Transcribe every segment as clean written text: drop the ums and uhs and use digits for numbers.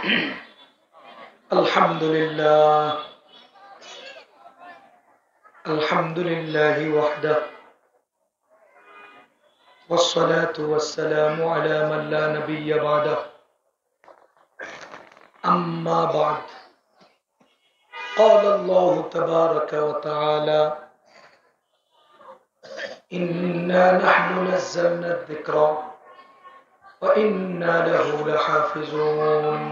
Alhamdulillah, Alhamdulillahi wahdah, wassalatu wassalamu ala man la nabiyya ba'dah. Amma ba'd. Qala Allah tabaraka wa ta'ala, inna nahnu nazzalna adh-dhikra wa inna lahu lahafizun.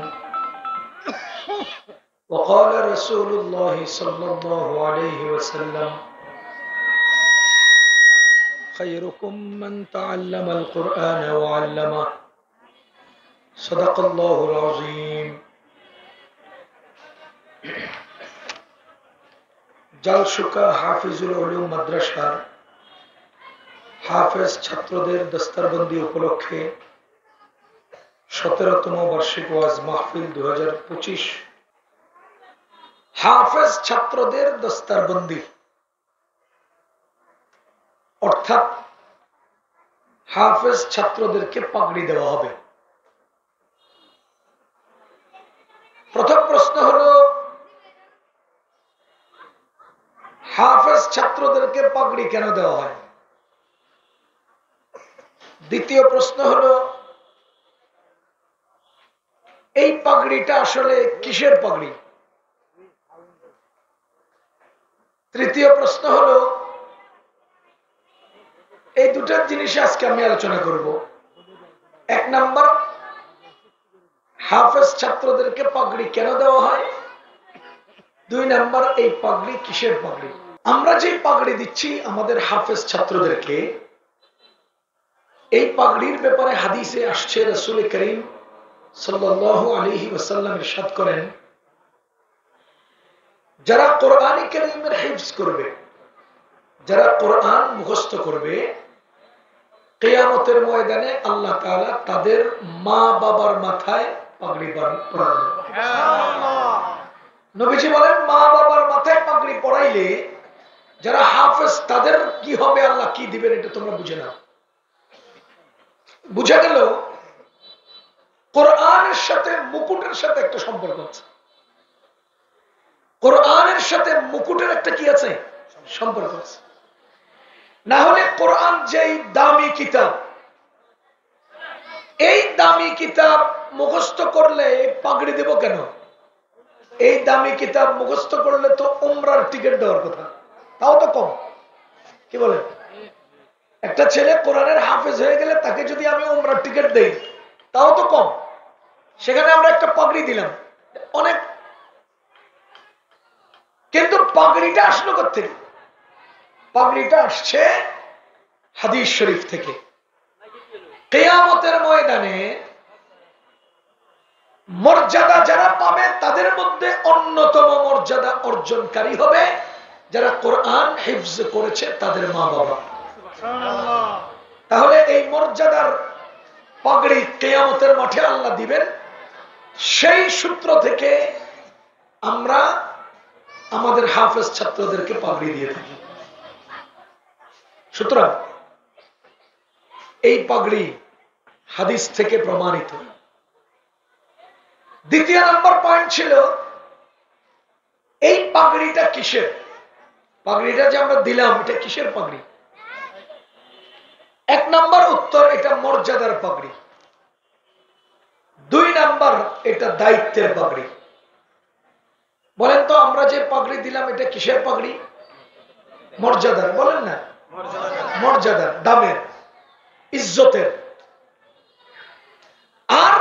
وقال رسول الله صلى الله عليه وسلم خيركم من تعلم القرآن وعلمه صدق الله العظيم জালসুকা Hafizul Uloom মাদ্রাসার হাফেজ ছাত্রদের দস্তারবন্দি উপলক্ষে 17তম বার্ষিক ওয়াজ মাহফিল 2025 হাফেজ ছাত্রদের দস্তারবন্দি অর্থাৎ হাফেজ ছাত্রদেরকে পাগড়ি দেওয়া হবে। প্রথম প্রশ্ন হলো, হাফেজ ছাত্রদেরকে পাগড়ি কেন দেওয়া হয়? দ্বিতীয় প্রশ্ন হলো, এই পাগড়িটা আসলে কিসের পাগড়ি? তৃতীয় প্রশ্ন হলো, এই দুটো জিনিস আজকে আমি আলোচনা করব। এক নাম্বার, হাফেজ ছাত্রদেরকে পাগড়ি কেন দেওয়া হয়? দুই নাম্বার, এই পাগড়ি কিসের পাগড়ি? আমরা যে পাগড়ি দিচ্ছি আমাদের হাফেজ ছাত্রদেরকে, এই পাগড়ির ব্যাপারে হাদিসে আসছে, রাসূল করিম সাল্লাল্লাহু আলাইহি ওয়াসাল্লাম ইরশাদ করেন, যারা কোরআন কারীমের হিফজ করবে, যারা কোরআন মুখস্থ করবে, কিয়ামতের ময়দানে আল্লাহ তাআলা তাদের মা বাবার মাথায় পাগড়ি পরাবেন। সুবহানাল্লাহ। নবীজি বলেন, মা বাবার মাথায় পাগড়ি পরাইলে যারা হাফেজ তাদের কি হবে, আল্লাহ কি দিবেন, এটা তোমরা বুঝে নাও। বুঝা গেল কোরআনের সাথে মুকুটের সাথে একটা সম্পর্ক আছে। কোরআনের সাথে মুকুটের একটা কি আছে? সম্পর্ক আছে। না হলে কোরআন যেই দামি কিতাব, এই দামি কিতাব মুখস্থ করলে পাগড়ি দেব কেন? এই দামি কিতাব মুখস্থ করলে তো উমরার টিকিট দেওয়ার কথা, তাও তো কম। কি বলে? একটা ছেলে কোরআনের হাফেজ হয়ে গেলে তাকে যদি আমি উমরার টিকিট দেই, তাও তো কম। সেখানে আমরা একটা পাগড়ি দিলাম, অনেক। কিন্তু পাগড়িটা আসলো কোত্থেকে? পাগড়িটা আসছে হাদিস শরীফ থেকে। কিয়ামতের ময়দানে মর্যাদা যারা পাবে তাদের মধ্যে অন্যতম মর্যাদা অর্জনকারী হবে যারা কোরআন হিফজ করেছে তাদের মা বাবা। তাহলে এই মর্যাদার পাগড়ি কিয়ামতের মাঠে আল্লাহ দিবেন। সেই সূত্র থেকে আমরা আমাদের হাফেজ ছাত্রদেরকে পাগড়ি দিয়ে থাকি। সুতরাং এই পাগড়ি হাদিস থেকে প্রমাণিত। দ্বিতীয় নম্বর পয়েন্ট ছিল, এই পাগড়িটা কিসের? পাগড়িটা যে আমরা দিলাম, এটা কিসের পাগড়ি? এক নম্বর উত্তর, এটা মর্যাদার পাগড়ি। দুই নাম্বার, এটা দায়িত্বের পাগড়ি। বলেন তো, আমরা যে পাগড়ি দিলাম এটা কিসের পাগড়ি? মর্যাদার। বলেন না? মর্যাদার, দামের, ইজ্জতের। আর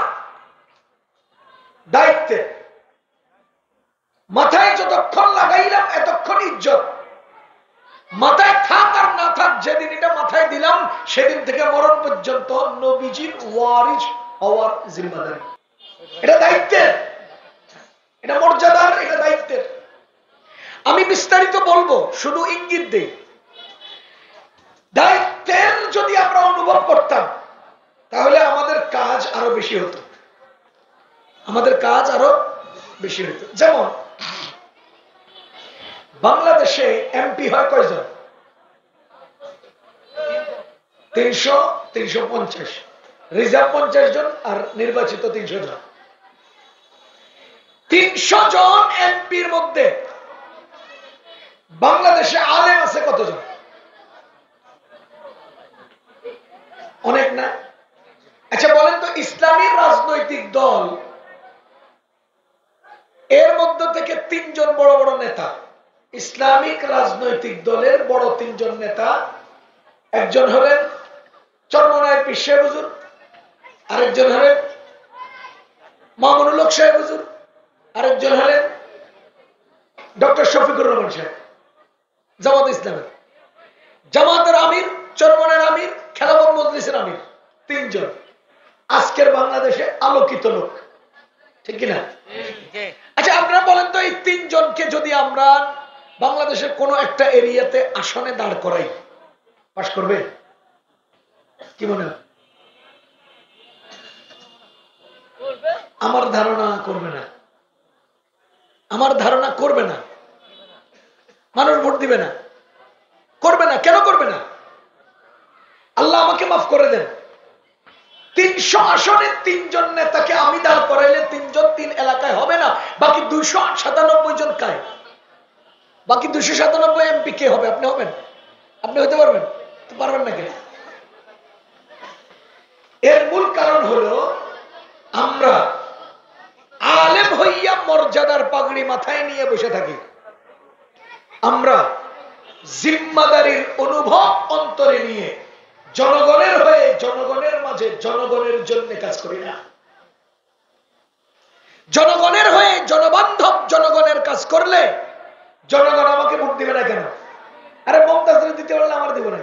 দায়িত্বের। মাথায় যতক্ষণ লাগাইলাম এতক্ষণ ইজ্জত, মাথায় থাক আর না থাক, যেদিন এটা মাথায় দিলাম সেদিন থেকে মরণ পর্যন্ত নবীজির ওয়ারিস হওয়ার জিম্মাদারি। এটা দায়িত্বের, এটা মর্যাদার, এটা দায়িত্বের। আমি বিস্তারিত বলবো, শুধু ইঙ্গিত দেই। দায়িত্বের যদি আমরা অনুভব করতাম তাহলে আমাদের কাজ আরো বেশি হতো, আমাদের কাজ আরো বেশি হতো। যেমন বাংলাদেশে এমপি হয় কয়জন? 350, রিজার্ভ 50 জন আর নির্বাচিত 300 জন। 300 জন এমপির মধ্যে বাংলাদেশে আলেম আছে কতজন? অনেক না? আচ্ছা বলেন তো, ইসলামী রাজনৈতিক দল এর মধ্য থেকে 3 জন বড় বড় নেতা, ইসলামিক রাজনৈতিক দলের বড় 3 জন নেতা, একজন হলেন চরমনায়ের পীর সাহেব হুজুর, আরেকজন হলেন মামুনুল হক সাহেব হুজুর, আরেকজন হলেন ডক্টর শফিকুর রহমান সাহেব, জামাত ইসলামের। জামাতের আমির, চরমনের আমির, খেলাফত মজলিসের আমির, 3 জন আজকের বাংলাদেশে আলোকিত লোক, ঠিক কিনা? আচ্ছা আপনারা বলেন তো, এই 3 জনকে যদি আমরা বাংলাদেশের কোন একটা এরিয়াতে আসনে দাঁড় করাই, পাস করবে? কি মনে হয়? আমার ধারণা করবে না। আমার ধারণা করবে না। মানুষ ভোট দিবে না, করবে না। কেন করবে না? আল্লাহ আমাকে মাফ করে দেন, 300 আসনে 3 জন নেতাকে আমি দাঁড় করাইলে 3 জন 3 এলাকায় হবে না, বাকি 297 জন কায়? বাকি 297 এমপি কে হবে? আপনি হবেন? আপনি হতে পারবেন? তো পারবেন না কেন? এর মূল কারণ হলো আমরা আলেম হইয়া মর্যাদার পাগড়ি মাথায় নিয়ে বসে থাকি। আমরা জিম্মাদারির অনুভব অন্তরে নিয়ে জনগণের হয়ে, জনগণের মাঝে, জনগণের জন্য কাজ করি না। জনগণের হয়ে, জনবান্ধব জনগণের কাজ করলে জনগণ আমাকে ভোট দিবে না কেন? আরে মমতাজরে দিতে পারলে আমার দিব না।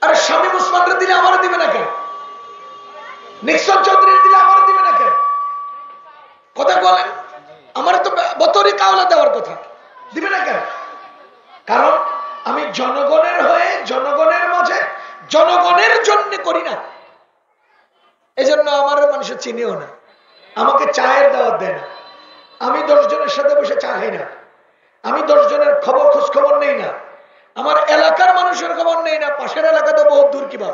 আরে শামীম ওসমানরে দিলে আমার দিবে না কেন? নিক্সন চৌধুরী দিলে আমার দিবে না কেন? কথা বলেন। আমার তো বতরি কাওলা দেওয়ার কথা, দিবে না কেন? কারণ আমি জনগণের হয়ে, জনগণের মাঝে, জনগণের জন্য করি না। এজন্য আমার মানুষের চিনিও না, আমাকে চায়ের দাওয়াত দেয় না। আমি 10 জনের সাথে বসে চা খাই না। আমি 10 জনের খোঁজ খবর নেই না। আমার এলাকার মানুষের খবর নেই না, পাশের এলাকা তো বহুত দূর। কিবা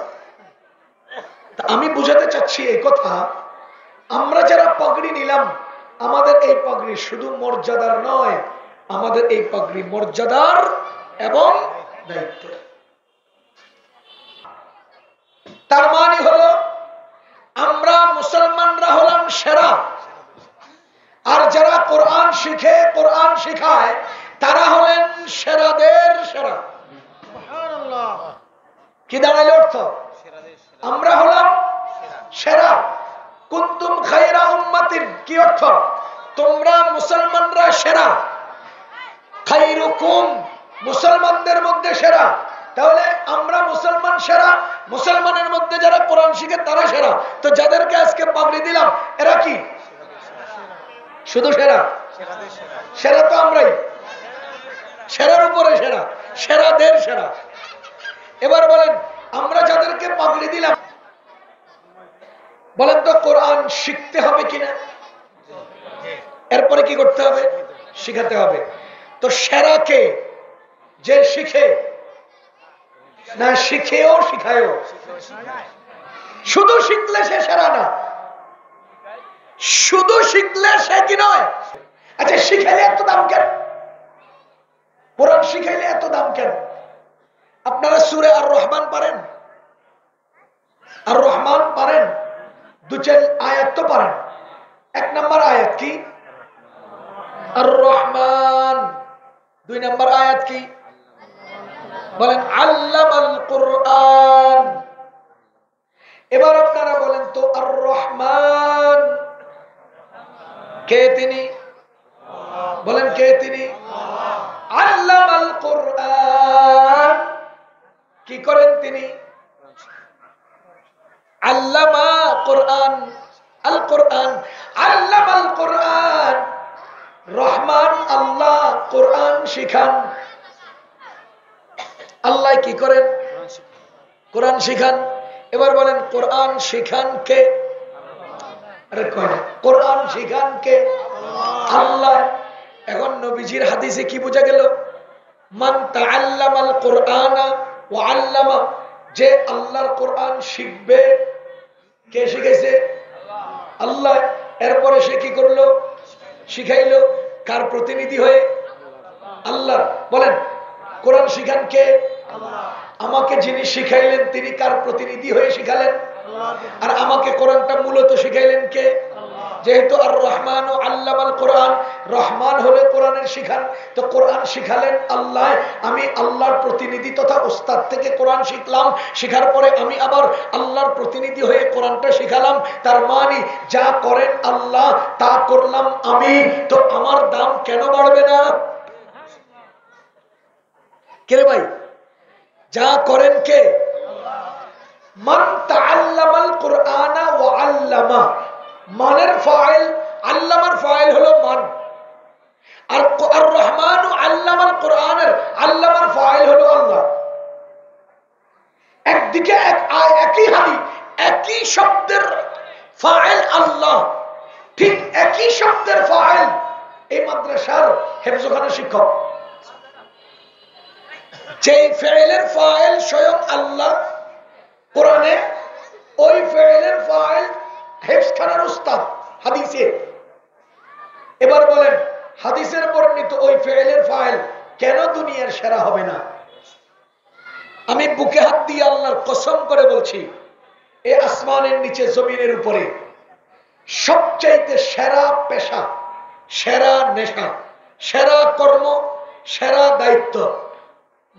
আমি বুঝাতে চাচ্ছি এই কথা, আমরা যারা পাগড়ি নিলাম, আমাদের এই পাগড়ি শুধু মর্যাদার নয়, আমাদের এই পাগড়ি মর্যাদার এবং দায়িত্ব। তার মানে হলো আমরা মুসলমানরা হলাম সেরা, আর যারা কোরআন শিখে, কোরআন শিখায়, তারা হলেন সেরাদের সেরা। কি দাঁড়াইল অর্থ? আমরা হলাম সেরা। কুনতুম খায়রা উম্মাতিন, কি অর্থ? তোমরা মুসলমানরা সেরা। খায়রুকুম, মুসলমানদের মধ্যে সেরা। তাহলে আমরা মুসলমান সেরা, মুসলমানের মধ্যে যারা কোরআন শিখে তারা সেরা। তো যাদেরকে আজকে পাগড়ি দিলাম, এরা কি শুধু সেরা? সেরা তো আমরাই, সেরার উপরে সেরা, সেরাদের সেরা। এবার বলেন, আমরা যাদেরকে পাগড়ি দিলাম, বলেন তো কোরআন শিখতে হবে কিনা? এরপরে কি করতে হবে? শিখাতে হবে। তো সেরা কে? যে শিখে, না শিখেও শিখায়ও? শুধু শিখলে সে সেরা না, শুধু শিখলে সে কি নয়। আচ্ছা শিখাইলে এত দাম কেন? কোরআন শিখাইলে এত দাম কেন? আপনারা সূরা আর রহমান পারেন? আর রহমান পারেন? 2-4 আয়াত তো পারেন। 1 নম্বর আয়াত কি? আর রহমান। 2 নম্বর আয়াত কি? বলেন আল্লামাল কুরআন। এবার আপনারা বলেন তো, আর রহমান কে? তিনি বলেন কে তিনি? আল্লামাল কুরআন। কি করেন তিনি? আল্লামা কুরআন, আল কুরআন, আল্লামাল কুরআন। রহমান আল্লাহ, কুরআন শিখান। আল্লাহ কি করেন? কোরআন শিখান। এবার বলেন কোরআন শিখান কে? আরে কোরআন শিখান কে? আল্লাহ। এখন নবীজির হাদিসে কি বোঝা গেল? মান তাআল্লামাল কুরআনা ওয়া আল্লামা, যে আল্লাহর কোরআন শিখবে, কে শিখাইছে? আল্লাহ। এরপরে সে কি করলো? শিখাইলো। কার প্রতিনিধি হয়ে? আল্লাহর। বলেন, কোরআন শিখান কে? আমাকে যিনি শিখাইলেন তিনি কার প্রতিনিধি হয়ে শিখালেন? আর আমাকে কোরআনটা মূলত শিখাইলেন কে? যেহেতু আর রহমান ও আল্লামাল কোরআন, রহমান হলে কোরআনের শিখান, তো কোরআন শিখালেন আল্লাহ। আমি আল্লাহর প্রতিনিধি তথা উস্তাদ থেকে কোরআন শিখলাম, শিখার পরে আমি আবার আল্লাহর প্রতিনিধি হয়ে কোরআনটা শিখালাম। তার মানে যা করেন আল্লাহ তা করলাম আমি, তো আমার দাম কেন বাড়বে না? কে রে ভাই? যা করেন কে? মান তাআল্লামাল কুরআনা ওয়া আল্লামা। মানের ফাইল, আল্লামার ফাইল হলো মান। আর আর রহমান আল্লামাল কুরআনের আল্লামার ফাইল হলো আল্লাহ। একদিকে একই হাদি, একই শব্দের ফাইল আল্লাহ, ঠিক একই শব্দের ফাইল এই মাদ্রাসার হেফজখানা শিক্ষক। যে ফেইলের ফাইল স্বয়ং আল্লাহ কোরআনে, ওই ফেইলের ফাইল হেফজখানার উস্তাদ হাদিসে। এবার বলেন, হাদিসের বর্ণিত ওই ফেইলের ফাইল কেন দুনিয়ার সেরা হবে না? আমি বুকে হাত দিয়ে আল্লাহর কসম করে বলছি, এই আসমানের নিচে জমিনের উপরে সবচাইতে সেরা পেশা, সেরা নেশা, সেরা কর্ম, সেরা দায়িত্ব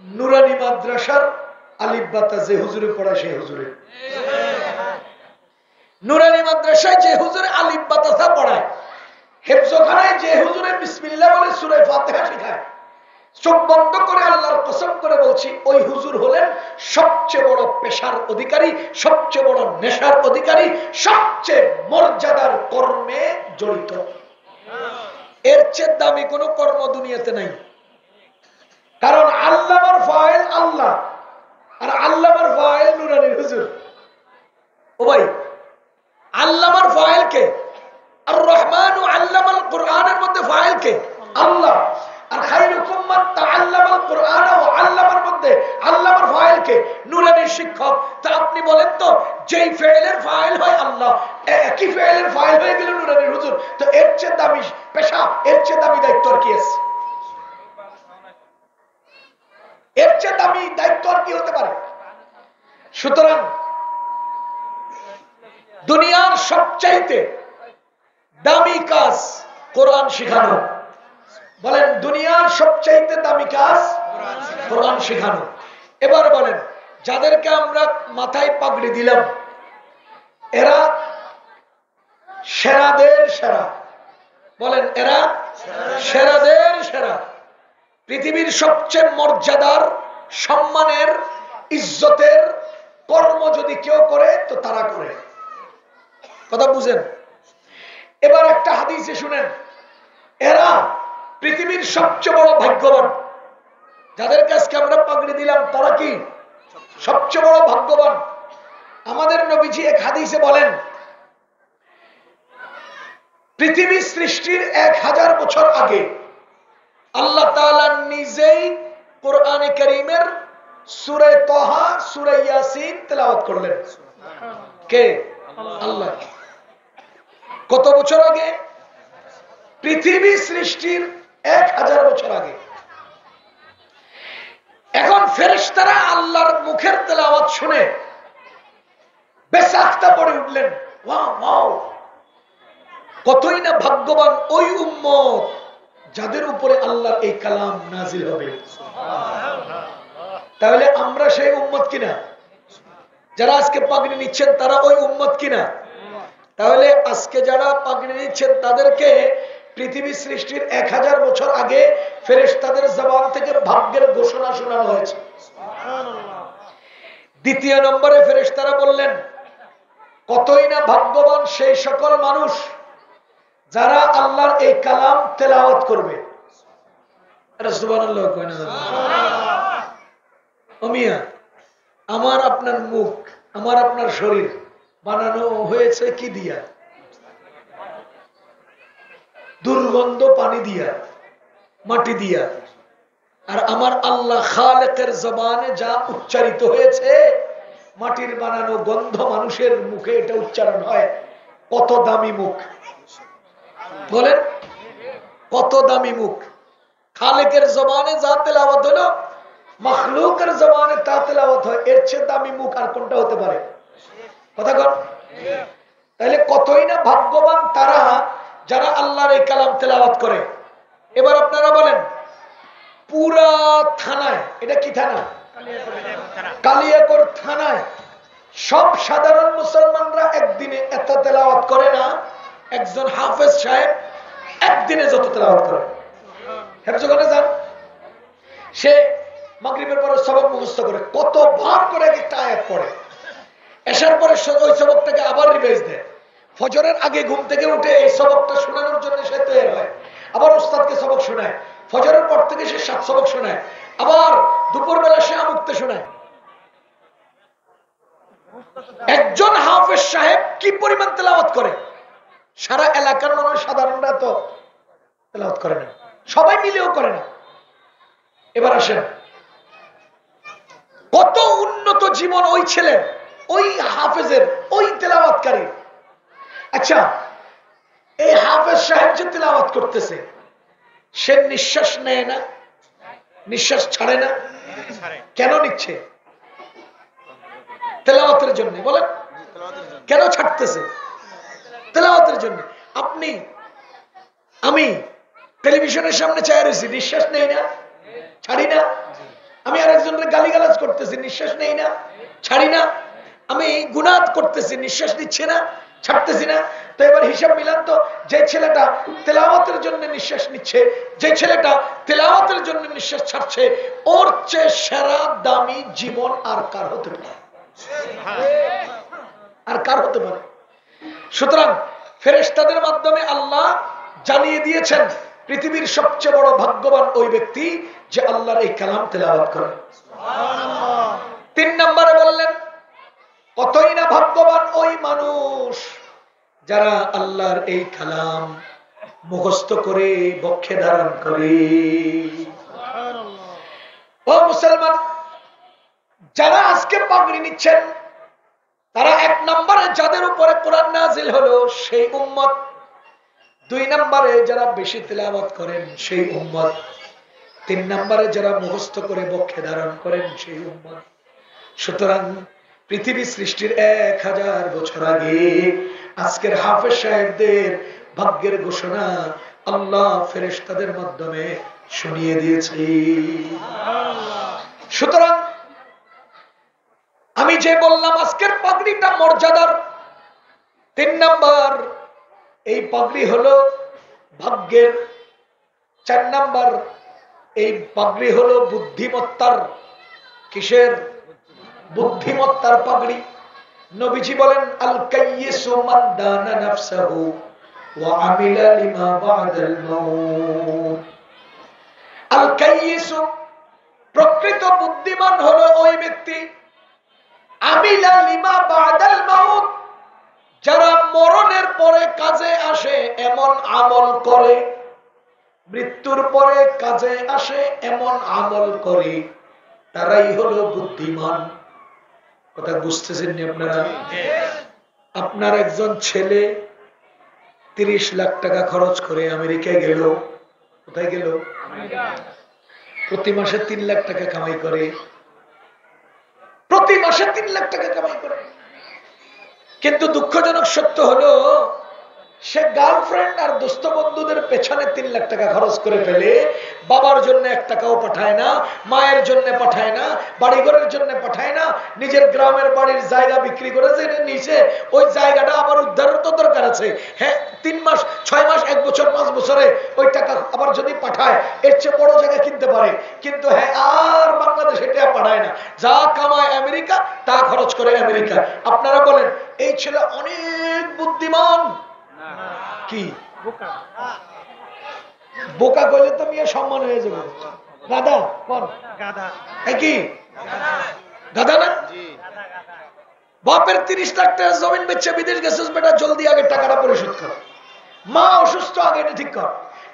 নুরানি মাদ্রাসার আলিফ বাতা যে হুজুরে পড়ায় সেই হুজুরে। নুরানি মাদ্রাসায় যে হুজুরে আলিফ বাতা পড়ায়, হেফজখানায় যে হুজুরে বিসমিল্লাহ বলে সূরা ফাতিহা শেখায়, চোখ বন্ধ করে আল্লাহর কসম করে বলছি, ওই হুজুর হলেন সবচেয়ে বড় পেশার অধিকারী, সবচেয়ে বড় নেশার অধিকারী, সবচেয়ে মর্যাদার কর্মে জড়িত। এর চেয়ে দামি কোনো কর্ম দুনিয়াতে নাই। কারণ আল্লামার ফাইল আল্লাহ, আর আল্লামার ফাইল নুরানির হুজুর। ও ভাই, আল্লামার ফাইল কে? আর রহমান ও আল্লামাল কুরআনের মধ্যে ফাইল কে? আল্লাহ। আর খায়রুকুম মান তাআল্লামাল কুরআন ওয়া আল্লামার মধ্যে আল্লামার ফাইল কে? নুরানির শিক্ষক। তা আপনি বলেন তো, যেই ফাইলের ফাইল হয় আল্লাহ, একই ফাইলের ফাইল হয়ে গেল নুরানির হুজুর, তো এর চেয়ে দামি পেশা, এর চেয়ে দামি দায়িত্ব আর কি আছে? এর চেয়ে দামি দায়িত্ব আর কি হতে পারে? সুতরাং দুনিয়ার সবচাইতে দামি কাজ কোরআন শিখানো। বলেন, দুনিয়ার সবচাইতে দামি কাজ কোরআন শিখানো। এবার বলেন, যাদেরকে আমরা মাথায় পাগড়ি দিলাম, এরা সেরাদের সেরা। বলেন, এরা সেরাদের সেরা। পৃথিবীর সবচেয়ে মর্যাদার, সম্মানের, ইজ্জতের কর্ম যদি কেউ করে তো তারা করে। কথা বুঝেন? এবার একটা হাদিসে শুনেন, এরা পৃথিবীর সবচেয়ে বড় ভাগ্যবান। যাদের কাছে আমরা পাগড়ি দিলাম তারা কি সবচেয়ে বড় ভাগ্যবান? আমাদের নবীজি এক হাদিসে বলেন, পৃথিবী সৃষ্টির 1000 বছর আগে আল্লাহ তাআলা নিজেই কোরআনে কারীমের সূরা তাহা, সূরা ইয়াসিন তেলাওয়াত করলেন। কে? আল্লাহ। কত বছর আগে? পৃথিবী সৃষ্টির 1000 বছর আগে। এখন ফেরেশতারা আল্লাহর মুখের তেলাওয়াত শুনে বেসাখতা পড়ে উঠলেন, ওয়াও ওয়াও, কতই না ভাগ্যবান ওই উম্মত যাদের উপরে আল্লাহর এই কালাম নাজিল হবে। তাহলে আমরা সেই উম্মত কিনা? যারা আজকে পাগড়ি নিচ্ছেন তারা ওই উম্মত কিনা? তাহলে আজকে যারা পাগড়ি নিচ্ছেন তাদেরকে পৃথিবী সৃষ্টির 1000 বছর আগে ফেরেশতাদের জবান থেকে ভাগ্যের ঘোষণা শোনানো হয়েছে। দ্বিতীয় নম্বরে ফেরেশতারা বললেন, কতই না ভাগ্যবান সেই সকল মানুষ যারা আল্লাহর এই কালাম তেলাওয়াত করবে। সুবহানাল্লাহ কয় না? ও মিয়া, আমার আপনার মুখ, আমার আপনার শরীর বানানো হয়েছে কি দিয়া? দুর্গন্ধ পানি দিয়া, মাটি দিয়া। আর আমার আল্লাহ খালেকের জবানে যা উচ্চারিত হয়েছে, মাটির বানানো গন্ধ মানুষের মুখে এটা উচ্চারণ হয়, কত দামি মুখ বলেন, কত দামি মুখ। খালেকের জবানে যা তেলাওয়াত হলো, মাখলুকের জবানে তা তেলাওয়াত হয়। এর চেয়ে দামি মুখ আর কোনটা হতে পারে? কথা কর। তাহলে কতই না ভাগ্যবান তারা যারা আল্লাহর এই কালাম তেলাওয়াত করে। এবার আপনারা বলেন, পুরা থানায়, এটা কি থানা? কালিয়াকৈর থানায় সব সাধারণ মুসলমানরা একদিনে এত তেলাওয়াত করে না, একজন হাফেজ সাহেব একদিনে যত তেলাওয়াত করে। হেফজখানে যান, সে মাগরিবের পরে সবক মুখস্থ করে, কত ভার করে একটা আয়াত পড়ে, এসার পরে ওই সবকটাকে আবার রিভাইজ দেয়। ফজরের আগে ঘুম থেকে উঠে এই সবকটা শোনানোর জন্য সে তৈরি হয়, আবার উস্তাদকে সবক শোনায়। ফজরের পর থেকে সে 7 সবক শোনায়, আবার দুপুরবেলা সে আমুকতে শোনায়। একজন হাফেজ সাহেব কি পরিমাণ তেলাওয়াত করে, সারা এলাকার মানুষ সাধারণরা তো তেলাওয়াত করে না, সবাই মিলেও করে না। এবার আসেন, কত উন্নত জীবন ওই ছেলের, ওই হাফেজের, ওই তেলাওয়াতকারী। আচ্ছা, এই হাফেজ সাহেব যে তেলাওয়াত করতেছে, সে নিঃশ্বাস নেয় না, নিঃশ্বাস ছাড়ে না, কেন নিচ্ছে? তেলাওয়াতের জন্য। বলেন, কেন ছাড়তেছে? তেলাওয়াতের জন্য। আপনি আমি টেলিভিশনের সামনে চায় রয়েছি, নিঃশ্বাস নেই না, ছাড়ি না। আমি আরেকজনের গালিগালাজ করতেছি, নিঃশ্বাস নেই না, ছাড়ি না। আমি গুনাহ করতেছি, নিঃশ্বাস নিচ্ছে না, ছাড়তেছি না। তো এবার হিসাব মিলান তো, যে ছেলেটা তেলাওয়াতের জন্য নিঃশ্বাস নিচ্ছে, যে ছেলেটা তেলাওয়াতের জন্য নিঃশ্বাস ছাড়ছে, ওর চেয়ে সেরা দামি জীবন আর কার হতে পারে? আর কার হতে পারে? সুতরাং ফেরেশতাদের মাধ্যমে আল্লাহ জানিয়ে দিয়েছেন, পৃথিবীর সবচেয়ে বড় ভাগ্যবান ওই ব্যক্তি যে আল্লাহর এই কালাম তেলাওয়াত করে। 3 নম্বরে বললেন, কতই না ভাগ্যবান ওই মানুষ যারা আল্লাহর এই কালাম মুখস্থ করে বক্ষে ধারণ করে। ও মুসলমান, যারা আজকে পাগড়ি নিচ্ছেন, তারা 1 নম্বরে যাদের উপরে কোরআন নাজিল হলো সেই উম্মত, 2 নম্বরে যারা বেশি তেলাওয়াত করেন সেই উম্মত, 3 নম্বরে যারা মুখস্থ করে বক্ষে ধারণ করেন সেই উম্মত। সুতরাং পৃথিবী সৃষ্টির 1000 বছর আগে আজকের হাফেজ সাহেবদের ভাগ্যের ঘোষণা আল্লাহ ফেরেশতাদের মাধ্যমে শুনিয়ে দিয়েছে। সুতরাং আমি যে বললাম আজকের পাগড়িটা মর্যাদার, 3 নম্বর এই পাগড়ি হলো ভাগ্যের, 4 নম্বর এই পাগড়ি হলো বুদ্ধিমত্তার। কিসের? বুদ্ধিমত্তার পাগড়ি। নবীজি বলেন, আল কাইয়িসু মান দানা নাফসাহু ওয়া আমিলা লিমা বা'দাল মাউত। আল কাইয়িসু, প্রকৃত বুদ্ধিমান হলো ওই ব্যক্তি, আমিলা লিমা বা'দাল মাউত, যারা মরণের পরে কাজে আসে এমন আমল করে, মৃত্যুর পরে কাজে আসে এমন আমল করে, তারাই হলো বুদ্ধিমান। কথা বুঝতেছেন নি আপনারা? আপনার একজন ছেলে 30 লাখ টাকা খরচ করে আমেরিকায় গেল। কোথায় গেল? প্রতি মাসে 3 লাখ টাকা কামাই করে, প্রতি মাসে 3 লাখ টাকা কামাই করে। কিন্তু দুঃখজনক সত্য হলো, সে গার্লফ্রেন্ড আর দোস্ত বন্ধুদের পেছনে 3 লাখ টাকা খরচ করে ফেলে, বাবার জন্য 1 টাকাও পাঠায় না, মায়ের জন্য পাঠায় না, বাড়িঘরের জন্য পাঠায় না, নিজের গ্রামের বাড়ির জায়গা বিক্রি করে নিচে ওই জায়গাটা আবার উদ্ধারের তো দরকার আছে। হ্যাঁ, 3 মাস 6 মাস 1 বছর 5 বছরে ওই টাকা আবার যদি পাঠায়, এর চেয়ে বড় জায়গা কিনতে পারে। কিন্তু হ্যাঁ, আর বাংলাদেশে টাকা পাঠায় না, যা কামায় আমেরিকা তা খরচ করে আমেরিকা। আপনারা বলেন, এই ছেলে অনেক বুদ্ধিমান কি? বোকা কইলে তো মিয়া সম্মান হয়ে যাবে। গাধা কোন? গাধা কি? গাধা না? বাপের 30 লাখ টাকা জমিন বেচে বিদেশ গেছিস বেটা, জলদি আগে টাকাটা পরিশোধ কর। মা অসুস্থ, আগে এটা ঠিক কর।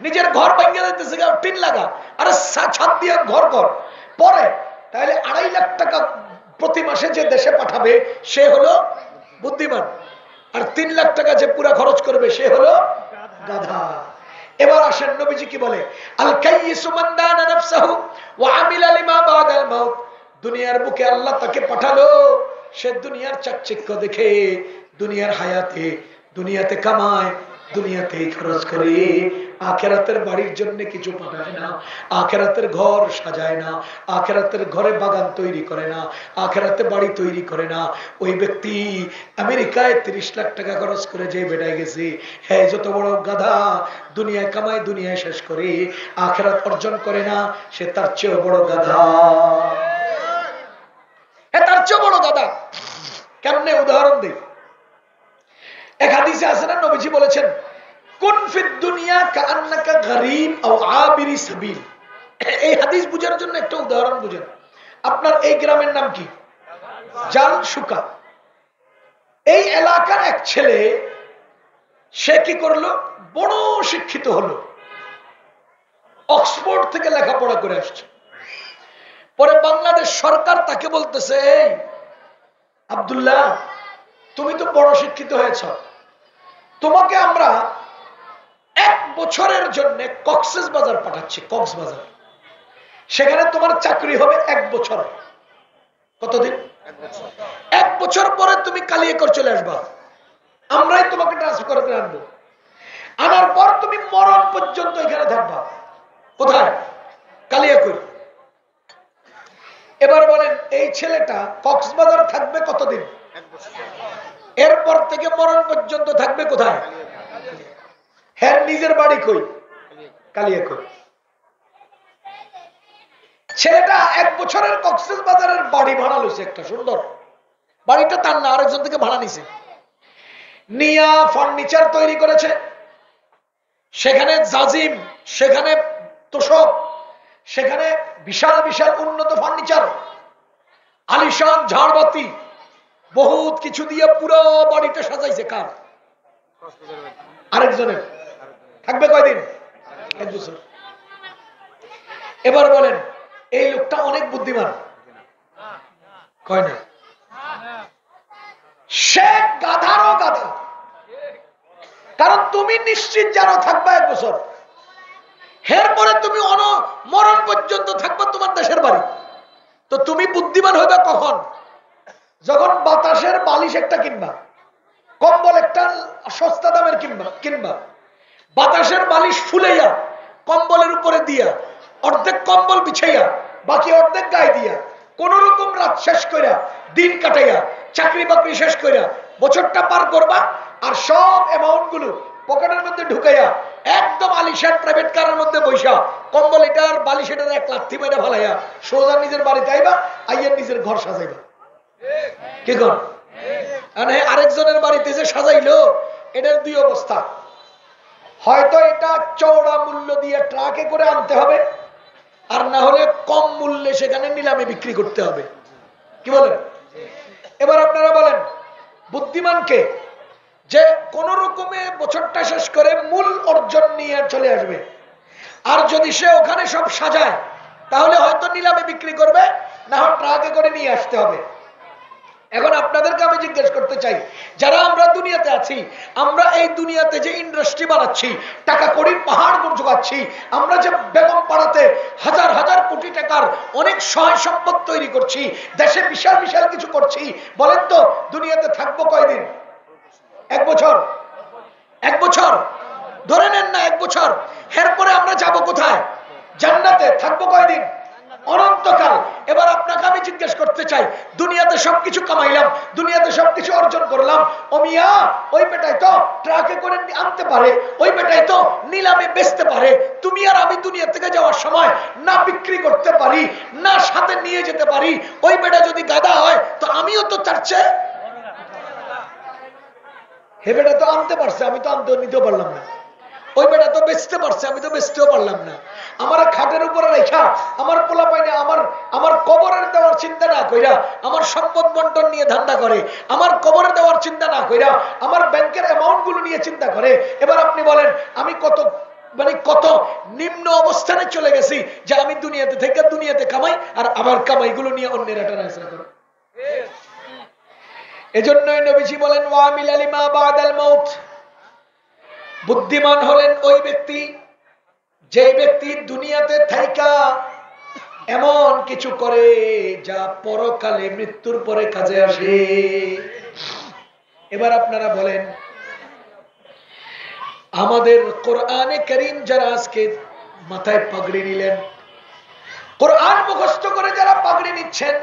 নিজের ঘর ভাঙিয়ে দিতেছে, টিন লাগা, আরে ছাদ দিয়ে ঘর কর পরে। তাহলে 2.5 লাখ টাকা প্রতি মাসে যে দেশে পাঠাবে সে হলো বুদ্ধিমান। আর 3 লাখ টাকা যে পুরা খরচ করবে সে হলো গাধা। এবার আসেন নবীজি কি বলে, আল কাইয়িসু মান দানা নাফসাহু ওয়া আমিলা লিমা বাদাল মাউত। দুনিয়ার বুকে আল্লাহ তাকে পাঠালো, সে দুনিয়ার চাকচিক্য দেখে, দুনিয়ার হায়াতে, দুনিয়াতে কামায়, দুনিয়াতেই খরচ করে, আখিরাতের বাড়ির জন্য কিছু পাঠায় না, আখিরাতের ঘর সাজায় না, আখিরাতের ঘরে বাগান তৈরি করে না, আখিরাতে বাড়ি তৈরি করে না। ওই ব্যক্তি আমেরিকায় 30 লাখ টাকা খরচ করে যে বেড়ায় গেছে, হ্যাঁ যত বড় গাধা, দুনিয়ায় কামায়, দুনিয়ায় শেষ করে, আখিরাত অর্জন করে না, সে তার চেয়ে বড় গাধা। হ্যাঁ তার চেয়ে বড় গাধা। কেমনে উদাহরণ দেই? এক হাদিসে আছে না, নবীজি বলেছেন, কুন ফিদ দুনিয়া কাআন্নাকা গরীব আও আবিরি সাবিল। এই হাদিস বুঝার জন্য একটা উদাহরণ বুঝেন। আপনার এই গ্রামের নাম কি? জালসুকা। এই এলাকার এক ছেলে, সে কি করলো, বড় শিক্ষিত হলো, অক্সফোর্ড থেকে লেখাপড়া করে আসছে। পরে বাংলাদেশ সরকার তাকে বলতেছে, এই আব্দুল্লাহ, তুমি তো বড় শিক্ষিত হয়েছ, তোমাকে আমরা 1 বছরের জন্য কক্সবাজার পাঠাচ্ছি, কক্সবাজার। সেখানে তোমার চাকরি হবে 1 বছর। কতদিন? 1 বছর পরে তুমি কালিয়াকৈর চলে আসবা, আমরাই তোমাকে ট্রান্সফার করে আনবো। আনার পর তুমি মরণ পর্যন্ত এখানে থাকবা। কোথায়? কালিয়াকৈর। এবার বলেন, এই ছেলেটা কক্সবাজার থাকবে কতদিন? 1 বছর। এরপর থেকে মরণ পর্যন্ত থাকবে কোথায়? হ্যাঁ, নিজের বাড়ি কই? কালিয়াকৈর। ছেলেটা 1 বছরের কক্সবাজারের বাড়ি ভাড়া লইছে, একটা সুন্দর বাড়িটা তার না, আরেকজন থেকে ভাড়া নিছে, নিয়া ফার্নিচার তৈরি করেছে। সেখানে জাজিম, সেখানে তোষক, সেখানে বিশাল বিশাল উন্নত ফার্নিচার, আলিশান ঝাড়বাতি, বহুত কিছু দিয়ে পুরো বাড়িটা সাজাইছে। কার? আরেকজনের। থাকবে কয়দিন? 1 বছর। এবার বলেন, এই লোকটা অনেক বুদ্ধিমান, কয় না? সে গাধারও গাধা। কারণ তুমি নিশ্চিত জানো থাকবা 1 বছর, এরপরে তুমি মরণ পর্যন্ত থাকবা তোমার দেশের বাড়ি। তো তুমি বুদ্ধিমান হইবা কখন? যখন বাতাসের বালিশ একটা কিনবা, কম্বল একটা সস্তা দামের কিনবা, বাতাসের বালিশ ফুলাইয়া কম্বলের উপরে দিয়া, অর্ধেক কম্বল বিছাইয়া বাকি অর্ধেক গায়ে দিয়া, কোন রকম রাত শেষ কইরা, দিন কাটাইয়া, চাকরি বাকরি শেষ কইরা বছরটা পার করবা। আর সব অ্যামাউন্ট গুলো পকেটের মধ্যে ঢুকাইয়া একদম আলিশান প্রাইভেট কারের মধ্যে বৈশা কম্বল এটার বালিশ এটার এক লাথি মেরে ফালাইয়া সোজা নিজের বাড়িতে আইবা, আইয়া নিজের ঘর সাজাইবা। কি কর? আরেকজনের বাড়িতে যে সাজাইলো, এটার 2 অবস্থা। হয়তো এটা চওড়া মূল্য দিয়ে ট্রাকে করে আনতে হবে, আর না হলে কম মূল্যে সেখানে নিলামে বিক্রি করতে হবে। কি বলেন? এবার আপনারা বলেন, বুদ্ধিমানকে যে কোন রকমে বছরটা শেষ করে মূল অর্জন নিয়ে চলে আসবে। আর যদি সে ওখানে সব সাজায়, তাহলে হয়তো নিলামে বিক্রি করবে, না হয় ট্রাকে করে নিয়ে আসতে হবে। এখন আপনাদেরকে আমি জিজ্ঞেস করতে চাই, যারা আমরা দুনিয়াতে আছি, আমরা এই দুনিয়াতে যে ইন্ডাস্ট্রি বানাচ্ছি, টাকা কড়ির পাহাড় জোগাচ্ছি, আমরা যে বেগম পাড়াতে হাজার হাজার কোটি টাকার অনেক সহায় সম্পদ তৈরি করছি, দেশে বিশাল বিশাল কিছু করছি, বলেন তো দুনিয়াতে থাকবো কয়দিন? 1 বছর। 1 বছর ধরে নেন না, 1 বছর। এরপরে আমরা যাব কোথায়? জান্নাতে। থাকবো কয়দিন? অনন্তকাল। এবার আপনাকে আমি জিজ্ঞেস করতে চাই, দুনিয়াতে সবকিছু কামাইলাম, দুনিয়াতে সবকিছু অর্জন করলাম, ও মিয়া, ওই বেটাই তো ট্রাকে করে আনতে পারে, ওই বেটাই তো নিলামে বেচতে পারে। তুমি আর আমি দুনিয়া থেকে যাওয়ার সময় না বিক্রি করতে পারি, না সাথে নিয়ে যেতে পারি। ওই বেটা যদি গাধা হয়, তো আমিও তো তার চেয়ে, হে বেটা তো আনতে পারছে, আমি তো আনতে নিতেও পারলাম না। ওই বেটা তো বেচতে পারছে, আমি তো বেচতেও পারলাম না। আমার খাটের উপরে রেখা আমার পোলা পাইনে আমার কবরের দেওয়ার চিন্তা না কইরা আমার সম্পদ বন্টন নিয়ে ধান্দা করে, আমার কবরে দেওয়ার চিন্তা না কইরা আমার ব্যাংকের অ্যামাউন্ট গুলো নিয়ে চিন্তা করে। এবার আপনি বলেন, আমি কত নিম্ন অবস্থানে চলে গেছি যে আমি দুনিয়াতে থেকে দুনিয়াতে কামাই, আর আমার কামাইগুলো নিয়ে অন্যেরা টানাইছে করে। এজন্যই নবীজি বলেন ওয়ামিল লিমা বাদাল মাউত, বুদ্ধিমান হলেন ওই ব্যক্তি যে ব্যক্তি দুনিয়াতে থাইকা এমন কিছু করে যা পরকালে মৃত্যুর পরে কাজে আসে। এবার আপনারা বলেন, আমাদের কোরআনে কারীম যারা আজকে মাথায় পাগড়ি নিলেন, কোরআন মুখস্থ করে যারা পাগড়ি নিচ্ছেন,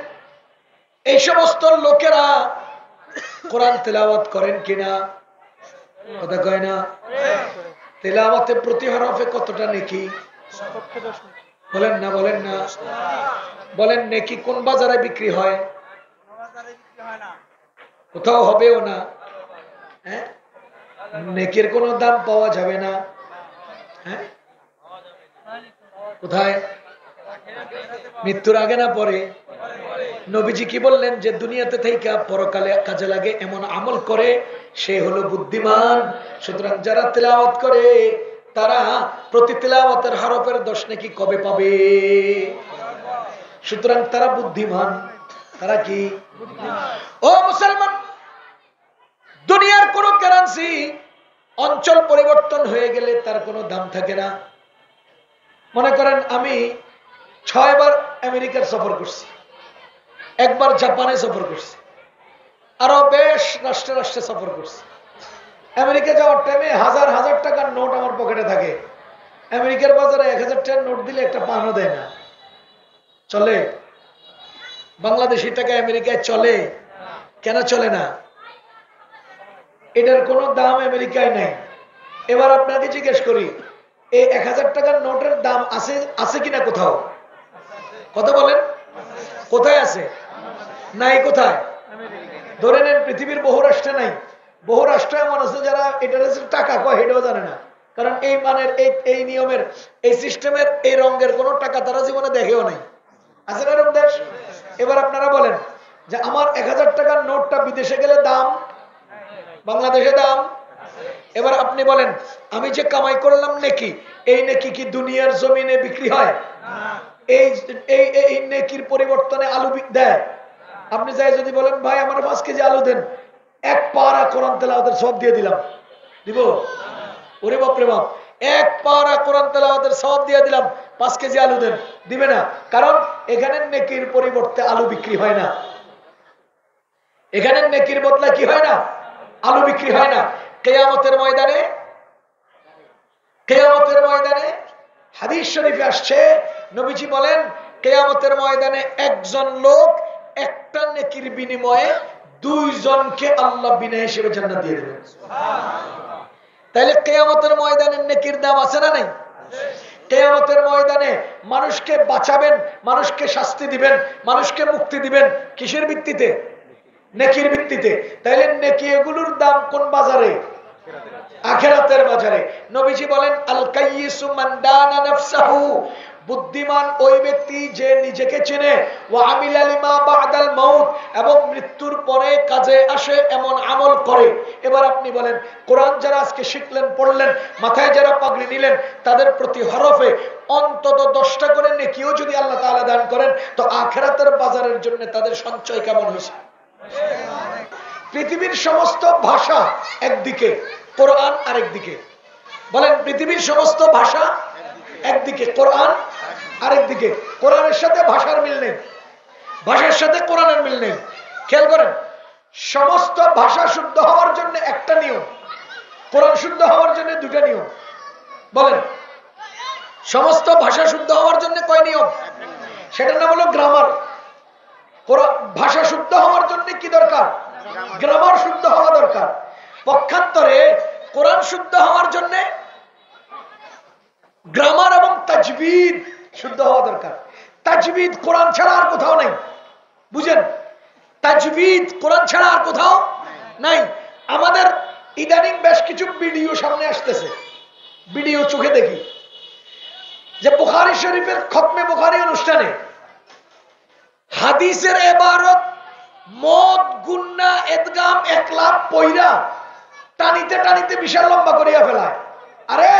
এই সমস্ত লোকেরা কোরআন তেলাওয়াত করেন কিনা? কথা কয় না? তেলাওয়াতে প্রতি হরফে কতটা নেকি? বলেন না, বলেন না, বলেন। নেকি কোন বাজারে বিক্রি হয়? কোথাও হবেও না। হ্যাঁ, নেকির কোনো দাম পাওয়া যাবে না। হ্যাঁ, কোথায়? মৃত্যুর আগে না পরে? নবীজি কি বললেন? যে দুনিয়াতে থেকে পরকালে কাজে লাগে এমন আমল করে সে হলো বুদ্ধিমান। সুতরাং যারা তেলাওয়াত করে তারা প্রতি তেলাওয়াতের হরফের 10 নেকি কবে পাবে? সুতরাং তারা বুদ্ধিমান। তারা কি? ও মুসলমান, দুনিয়ার কোন কারেন্সি অঞ্চল পরিবর্তন হয়ে গেলে তার কোনো দাম থাকে না। মনে করেন আমি 6 বার আমেরিকার সফর করছি, একবার জাপানে সফর করছি, আরো বেশ রাষ্ট্রে রাষ্ট্রে সফর করছি। আমেরিকা যাওয়ার টাইমে হাজার হাজার টাকার নোট আমার পকেটে থাকে। আমেরিকার বাজারে 1000 টাকার নোট দিলে একটা পানও দেয় না। চলে? বাংলাদেশি টাকা আমেরিকায় চলে? কেন চলে না? এটার কোনো দাম আমেরিকায় নাই। এবার আপনাকে জিজ্ঞেস করি, এই 1000 টাকার নোটের দাম আছে আছে কিনা কোথাও? কথা বলেন, কোথায় আছে? নাই। কোথায়? ধরে নেন পৃথিবীর বহু রাষ্ট্রে নাই। বহু রাষ্ট্র এমন আছে যারা এটার টাকা কয় এটাও জানে না, কারণ এই মানের এই নিয়মের এই সিস্টেমের এই রঙের কোন টাকা তারা জীবনে দেখেও নাই। আছে না এরকম দেশ? এবার আপনারা বলেন যে আমার 1000 টাকার নোটটা বিদেশে গেলে দাম, বাংলাদেশে দাম। এবার আপনি বলেন, আমি যে কামাই করলাম নেকি, এই নেকি কি দুনিয়ার জমিনে বিক্রি হয়? এই নেকির পরিবর্তনে আলু দেয়? আপনি যাই যদি বলেন ভাই আমার 5 কেজি আলু দেন, 1 পারা কোরআন তেলাওয়াতের সওয়াব দিয়ে দিলাম, দিব? ওরে বাপ রে বাপ, 1 পারা কোরআন তেলাওয়াতের সওয়াব দিয়ে দিলাম, 5 কেজি আলু দেন, দিবে না। কারণ এখানে নেকির পরিবর্তে আলু বিক্রি হয় না। এখানে নেকির বদলা কি হয় না? আলু বিক্রি হয় না। কিয়ামতের ময়দানে হাদিস শরীফে আসছে, নবীজি বলেন কিয়ামতের ময়দানে একজন লোক একটা নেকির বিনিময়ে 2 জনকে আল্লাহ বিনা হিসেবে জান্নাত দিয়ে দেবেন। তাইলে কিয়ামতের ময়দানে নেকির দাম আছে না নাই? কিয়ামতের ময়দানে মানুষকে বাঁচাবেন, মানুষকে শাস্তি দিবেন, মানুষকে মুক্তি দিবেন কিসের ভিত্তিতে? নেকির ভিত্তিতে। তাইলে নেকি এগুলোর দাম কোন বাজারে? আখিরাতের বাজারে। নবীজি বলেন আল কাইয়িসু মান দানা নাফসাহু, বুদ্ধিমান ওই ব্যক্তি যে নিজেকে চেনে, ওয়া আমিলা লিমা বাদাল মাউত, এবং মৃত্যুর পরে কাজে আসে এমন আমল করে। এবার আপনি বলেন, কোরআন যারা আজকে শিখলেন, পড়লেন, মাথায় যারা পাগড়ি নিলেন, তাদের প্রতি হরফে অন্তত 10টা করে নেকিও যদি আল্লাহ তাআলা দান করেন, তো আখিরাতের বাজারের জন্য তাদের সঞ্চয় কেমন হয়েছে? পৃথিবীর সমস্ত ভাষা একদিকে, কোরআন আরেকদিকে। বলেন, পৃথিবীর সমস্ত ভাষা একদিকে, কোরআন আরেকদিকে। কোরআনের সাথে ভাষার মিল নেই, ভাষার সাথে কোরআনের মিল নেই। খেয়াল করেন, সমস্ত ভাষা শুদ্ধ হওয়ার জন্য একটা নিয়ম, কোরআন শুদ্ধ হওয়ার জন্য 2টা নিয়ম। বলেন, সমস্ত ভাষা শুদ্ধ হওয়ার জন্য কয় নিয়ম? সেটার নাম হলো গ্রামার। ভাষা শুদ্ধ হওয়ার জন্য কি দরকার? গ্রামার শুদ্ধ হওয়া দরকার। পক্ষান্তরে কোরআন শুদ্ধ হওয়ার জন্য গ্রামার এবং তাজবিদ শুদ্ধ হওয়া দরকার। তাজবিদ কোরআন ছাড়া আর কোথাও নাই। বুঝেন, তাজবিদ কোরআন ছাড়া আর কোথাও নাই। আমাদের ইদানিং বেশ কিছু ভিডিও সামনে আসতেছে, ভিডিও চোখে দেখি যে বুখারী শরীফের খতমে বুখারী অনুষ্ঠানে হাদিসের ইবারত মদ গুন্না ইদগাম ইকলাব পয়রা টানিতে টানিতে বিশাল লম্বা করিয়া ফেলায়। আরে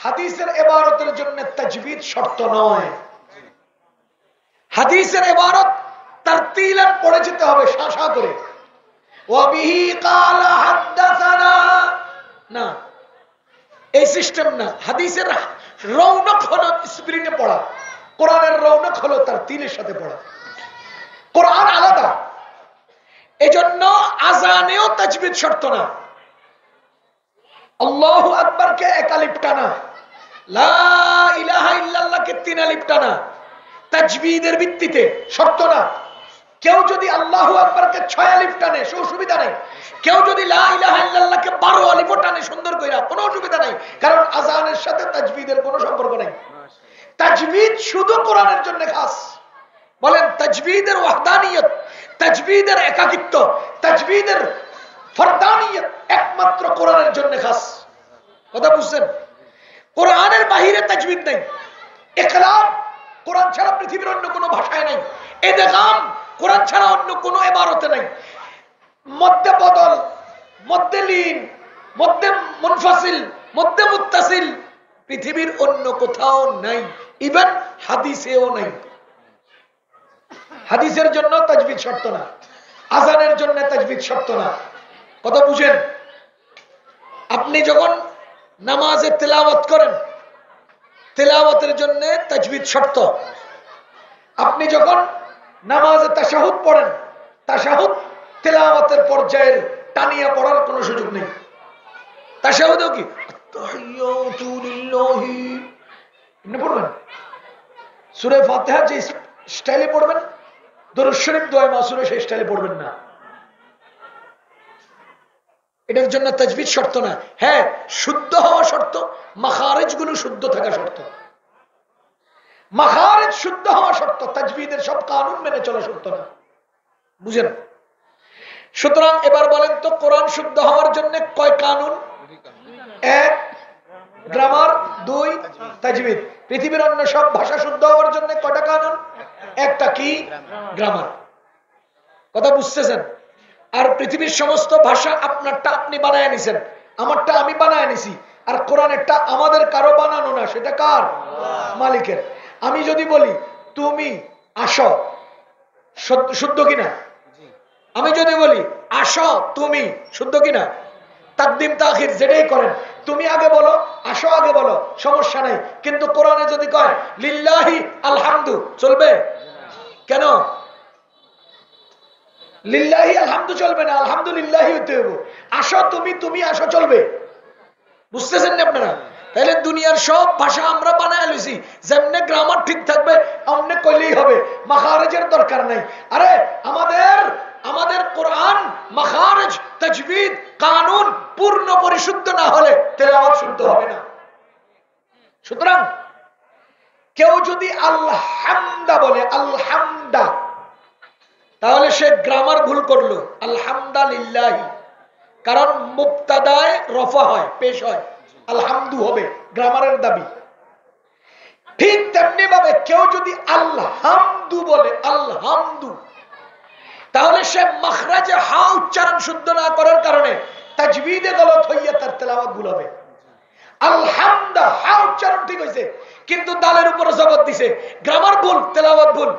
হাদিসের ইবারতের জন্য তাজবিদ শর্ত নয়। হাদিসের ইবারত তারতিলান পড়ে যেতে হবে, শাসা করে। ওয়াবিহি ক্বালা হাদাসানা, না, এই সিস্টেম না। হাদিসের রৌনক হলো স্পিরিটে পড়া, কোরআনের রৌনক হলো তার তিলের সাথে পড়া। কোরআন আলাদা, এজন্য আজানেও তাজবিদ শর্ত না। আল্লাহু আকবারকে এক আলিফ টানা, লা ইলাহা ইল্লাল্লাহকে 3 আলিফ টানা তাজবিদের ভিত্তিতে শর্ত না। কেউ যদি আল্লাহু আকবারকে 6 আলিফ টানে সে অসুবিধা নেই, কেউ যদি লা ইলাহা ইল্লাল্লাহকে 12 আলিফ টানে সুন্দর কইরা কোনো অসুবিধা নেই, কারণ আজানের সাথে তাজবিদের কোনো সম্পর্ক নেই। তাজবিদ শুধু কোরআনের জন্য খাস। বলেন তাজবিদের ওয়াহদানিয়ত, তাজবিদের একাকিত্ব, তাজবিদের ফরদানিয়ত একমাত্র কোরআনের জন্য খাস। কথা বুঝছেন? কোরআনের বাহিরে তাজবিদ নেই। ইকরার কোরআন ছাড়া পৃথিবীর অন্য কোনো ভাষায় নাই। ইদগাম কোরআন ছাড়া অন্য কোনো ইবারতে নাই। মধ্যে বদল, মধ্যে লীন, মধ্যে মুনফাসিল, মধ্যে মুত্তাসিল পৃথিবীর অন্য কোথাও নাই, ইভেন হাদিসেও নাই। হাদিসের জন্য তাজবিদ শর্ত না, আজানের জন্য তাজবিদ শর্ত না। কথা বুঝেন? আপনি যখন নামাজে তেলাওয়াত করেন, তেলাওয়াতের জন্য তাজবিদ শর্ত। আপনি যখন নামাজে তাশাহুদ পড়েন, তাশাহুদ তেলাওয়াতের পর্যায়ের টানিয়া পড়ার কোনো সুযোগ নেই। তাশাহুদও কি আত্তাহিয়াতু লিল্লাহি এমনি পড়বেন। সূরা ফাতিহা যে স্টাইলে পড়বেন, দরুদ শরীফ দোয়া মাসুরে সেই স্টাইলে পড়বেন না। এটার জন্য তাজবিদ শর্ত না। হ্যাঁ, শুদ্ধ হওয়া শর্ত, মাখারিজ গুলো শুদ্ধ থাকা শর্ত। মাখারিজ শুদ্ধ হওয়া শর্ত, তাজবিদের সব কানুন মেনে চলা শর্ত না। বুঝেন? সুতরাং এবার বলেন তো, কোরআন শুদ্ধ হওয়ার জন্য কয় কানুন? 1 গ্রামার, 2 তাজবিদ। পৃথিবীর অন্য সব ভাষা শুদ্ধ হওয়ার জন্য কয়টা কানুন? একটা কি? গ্রামার। কথা বুঝতেছেন? আর পৃথিবীর সমস্ত ভাষা আপনারটা আপনি বানায় নিছেন, আমারটা আমি বানায় নিছি। আর কোরআনেরটা আমাদের কারো বানানো না, সেটা কার? মালিকের। আমি যদি বলি তুমি আসো, শুদ্ধ কিনা? আমি যদি বলি আসো তুমি, শুদ্ধ কিনা? তাকদিম তাখির যেটাই করেন, তুমি আগে বলো, আসো আগে বলো, সমস্যা নাই। কিন্তু কোরআনে যদি কয় লিল্লাহি আলহামদু, চলবে? কেন? লিল্লাহি আলহামদু চলবে না, আলহামদুলিল্লাহি হইতে হবে। আসো তুমি, তুমি আসো চলবে। বুঝতেছেন না আপনারা? তাহলে দুনিয়ার সব ভাষা আমরা বানায় লইছি, যেমনে গ্রামার ঠিক থাকবে অমনে কইলেই হবে, মাখারিজের দরকার নাই। আরে আমাদের কোরআন মাখারিজ, তাজবিদ, কানুন পূর্ণ পরিশুদ্ধ না হলে তেলাওয়াত শুদ্ধ হবে না। সুতরাং কেউ যদি আলহামদা বলে, আলহামদা, তাহলে সে গ্রামার ভুল করলো। আলহামদুলিল্লাহি, কারণ মুবতাদায়ে রফা হয়, পেশ হয়, আলহামদু হবে, গ্রামারের দাবি। ঠিক তেমনি ভাবে কেউ যদি আলহামদু বলে, আলহামদু, তাহলে সে মাখরাজে হা উচ্চারণ শুদ্ধ না করার কারণে তাজবিদে গলত হইয়া তার তেলাওয়াত ভুল হবে। আলহামদা হা উচ্চারণ ঠিক হইছে, কিন্তু দালের উপরে জবর দিছে, গ্রামার ভুল, তেলাওয়াত ভুল।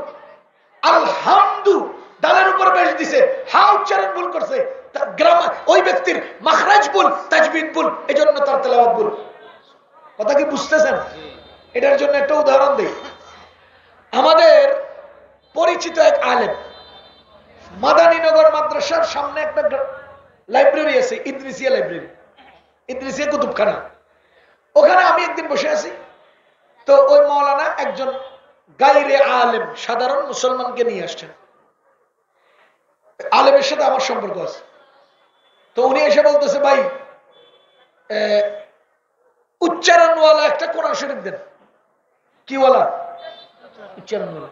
আলহামদু দালের উপর বেশ দিছে, হা উচ্চারণ ভুল করছে, গ্রামার ওই ব্যক্তির মাখরাজ ভুল, তাজবিদ ভুল, এজন্য তার তেলাওয়াত ভুল। কথা কি বুঝতেছেন? এটার জন্য একটা উদাহরণ দেই। আমাদের পরিচিত এক আলেম, মাদানীনগর মাদ্রাসার সামনে একটা লাইব্রেরি আছে, ইদ্রিসিয়া লাইব্রেরি, ইদ্রিসিয়া কুতুবখানা। ওখানে আমি একদিন বসে আছি, তো ওই মাওলানা একজন গায়রে আলেম, সাধারণ মুসলমানকে নিয়ে আসছেন। আলেমের সাথে আমার সম্পর্ক আছে। তো উনি এসে বলতেছে, ভাই উচ্চারণওয়ালা একটা কোরআন শরীফ দেন। কি ওয়ালা? উচ্চারণওয়ালা।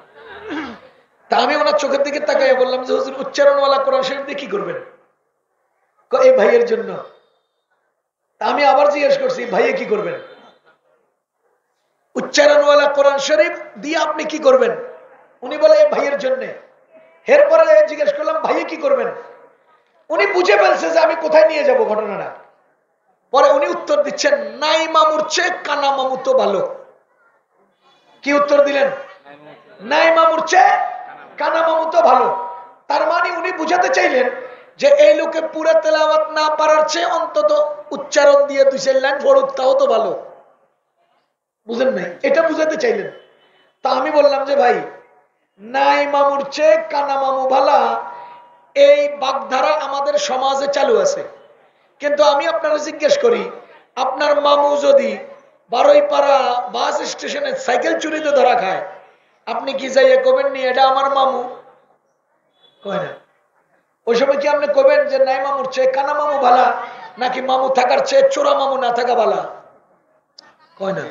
তা আমি ওনার চোখের দিকে তাকাইয়া বললাম যে হুজুর, উচ্চারণওয়ালা কোরআন শরীফ দিয়ে কি করবেন? এই ভাইয়ের জন্য। তা আমি আবার জিজ্ঞেস করছি, ভাইয়ে কি করবেন? উচ্চারণওয়ালা কোরআন শরীফ দিয়ে আপনি কি করবেন? উনি বলে এই ভাইয়ের জন্য। এরপরে জিজ্ঞেস করলাম, ভাইয়ে কি করবেন? উনি বুঝে ফেলছে যে আমি কোথায় নিয়ে যাব ঘটনাটা। পরে উনি উত্তর দিচ্ছেন, নাই মামুর চেয়ে কানা মামু তো ভালো। কি উত্তর দিলেন? নাই মামুর চেয়ে কানা মামু তো ভালো। তার মানে উনি বুঝাতে চাইলেন যে এই লোকে পুরো তেলাওয়াত না পারার চেয়ে অন্তত উচ্চারণ দিয়ে 2-4 লাইন পড়ুক, তাও তো ভালো। বুঝেন নাই? এটা বুঝাতে চাইলেন। তা আমি বললাম যে ভাই, নাই মামুর চেয়ে কানা মামু ভালা, এই বাগধারা আমাদের সমাজে চালু আছে। কিন্তু আমি আপনারা জিজ্ঞেস করি, আপনার মামু যদি বারুইপাড়া বাস স্টেশনে সাইকেল চুরিতে ধরা খায়, আপনি কি যাইয়ে কবেন নি এটা আমার মামু? কয় না। ওই সময় কি আপনি কবেন যে নাই মামুর চেয়ে কানা মামু ভালা, নাকি মামু থাকার চেয়ে চোরা মামু না থাকা ভালা? কয় না।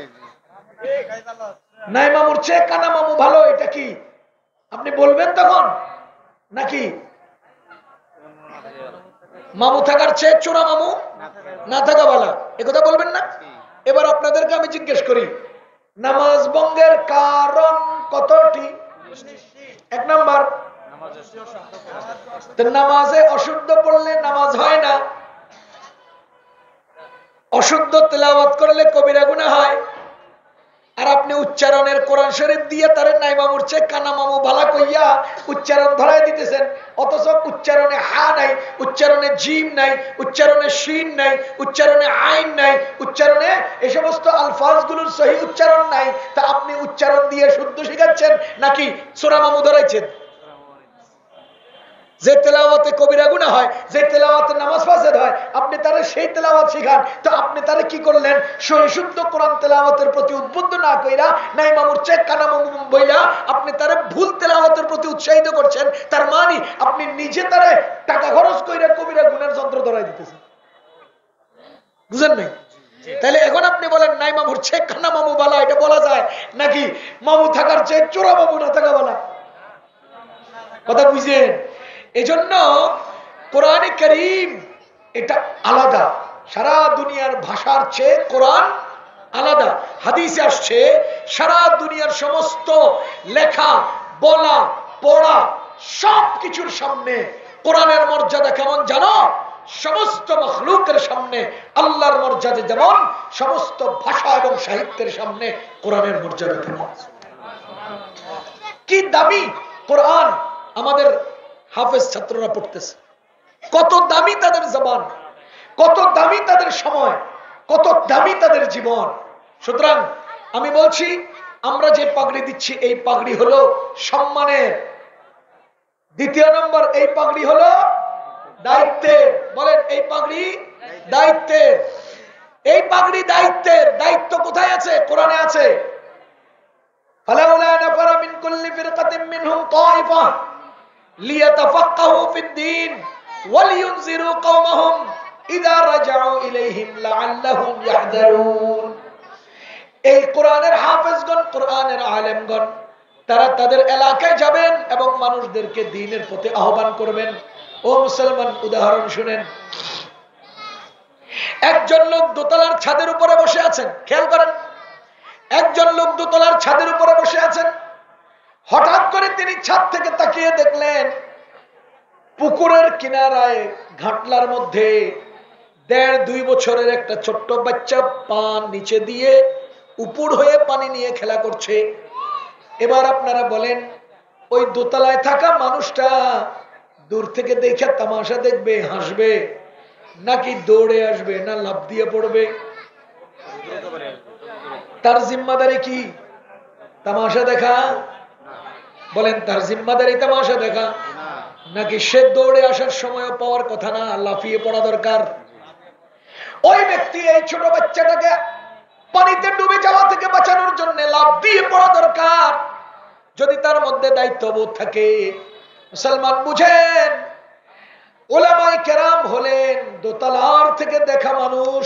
নাই মামুর চেয়ে কানা মামু ভালো, এটা কি আপনি বলবেন তখন? নাকি মামু থাকার চেয়ে চোরা মামু না থাকা ভালা, একথা বলবেন না? এবার আপনাদেরকে আমি জিজ্ঞেস করি, নামাজ ভঙ্গের কারণ কতটি? 1 নাম্বার, নামাজে অশুদ্ধ পড়লে নামাজ হয় না, অশুদ্ধ তেলাওয়াত করলে কবিরা গুনাহ হয়। আর আপনি উচ্চারণের কোরআন শরীফ দিয়ে তারে নাই মামুর চেয়ে কানা মামু ভালা কইয়া উচ্চারণ ধরাই দিতেছেন, অথচ উচ্চারণে হা নাই, উচ্চারণে জিম নাই, উচ্চারণে শিন নাই, উচ্চারণে আইন নাই, উচ্চারণে এই সমস্ত আলফাজগুলোর সহি উচ্চারণ নাই। তা আপনি উচ্চারণ দিয়ে শুদ্ধ শিখাচ্ছেন নাকি চোরা মামু ধরাইছেন? যে তেলাওয়াতে কবিরা গুনাহ হয়, যে তেলাওয়াতে নামাজ ফাসেদ হয়, আপনি তারে সেই তেলাওয়াত শিখান। তো আপনি তারে কি করলেন? শুদ্ধ কোরআন তেলাওয়াতের প্রতি উদ্বুদ্ধ না কইরা নাই মামুর চেয়ে কানা মামু বইলা আপনি তারে ভুল তেলাওয়াতের প্রতি উৎসাহিত করছেন। তার মানে আপনি নিজে তারে টাকা খরচ কইরা কবিরা গুনার যন্ত্র ধরাই দিতেছেন। বুঝেন নাই? তাহলে এখন আপনি বলেন নাই মামুর চেয়ে কানা মামু বালা, এটা বলা যায় নাকি মামু থাকার চেয়ে চোরা মামু না থাকা বালা? কথা বুঝেন? এজন্য কোরআনে কারীম এটা আলাদা, সারা দুনিয়ার ভাষার চেয়ে কোরআন আলাদা। হাদিসে আসছে সারা দুনিয়ার সমস্ত লেখা, বলা, পড়া সবকিছুর সামনে কোরআনের মর্যাদা কেমন জানো? সমস্ত মাখলুকের সামনে আল্লাহর মর্যাদা যেমন, সমস্ত ভাষা এবং সাহিত্যের সামনে কোরআনের মর্যাদা কেমন। কি দামি কোরআন আমাদের হাফেজ ছাত্ররা পড়তেছে, কত দামি তাদের জবান, কত দামি তাদের সময়, কত দামি তাদের জীবন। সুতরাং আমি বলছি, আমরা যে পাগড়ি দিচ্ছি এই পাগড়ি হলো সম্মানের। 2 নম্বর, এই পাগড়ি হলো দায়িত্বের। বলেন, এই পাগড়ি দায়িত্বের। এই পাগড়ি দায়িত্বের। দায়িত্ব কোথায় আছে? কোরআনে আছে। ফালাউলা নাফারা মিন কুল্লি ফিরকাতিন মিনহুম তাইফা লিয়াতাফাক্কাহু ফিদ-দীন ওয়া লিয়ুনযিরু কওমাহুম ইযা রাজাউ ইলাইহিম লাআল্লাহুম ইয়াহযারুন। এই কোরআনের হাফেজগণ, কোরআনের আলেমগণ, তারা তাদের এলাকায় যাবেন এবং মানুষদেরকে দ্বীনের পথে আহ্বান করবেন। ও মুসলমান, উদাহরণ শুনেন। একজন লোক দোতলার ছাদের উপরে বসে আছেন, খেয়াল করেন। একজন লোক দোতলার ছাদের উপরে বসে আছেন। হঠাৎ করে তিনি ছাদ থেকে তাকিয়ে দেখলেন পুকুরের কিনারায় ঘাটলার মধ্যে 1.5-2 বছরের একটা ছোট্ট বাচ্চা পা নিচে দিয়ে উপর হয়ে পানি নিয়ে খেলা করছে। এবার আপনারা বলেন, ওই দোতলায় থাকা মানুষটা দূর থেকে দেখে তামাশা দেখবে, হাসবে, নাকি দৌড়ে আসবে, না লাফ দিয়ে পড়বে? তার জিম্মাদারি কি? তামাশা দেখা? বলেন, তার জিম্মাদারি তামাশা দেখা? নাকি সে দৌড়ে আসার সময় পাওয়ার কথা না, লাফিয়ে পড়া দরকার? ওই ব্যক্তি এই ছোট বাচ্চাটাকে পানিতে ডুবে যাওয়া থেকে বাঁচানোর জন্য লাফ দিয়ে পড়া দরকার। যদি তার মধ্যে দায়িত্ববোধ থাকে। মুসলমান বুঝেন, উলামায়ে কেরাম হলেন দোতলার থেকে দেখা মানুষ,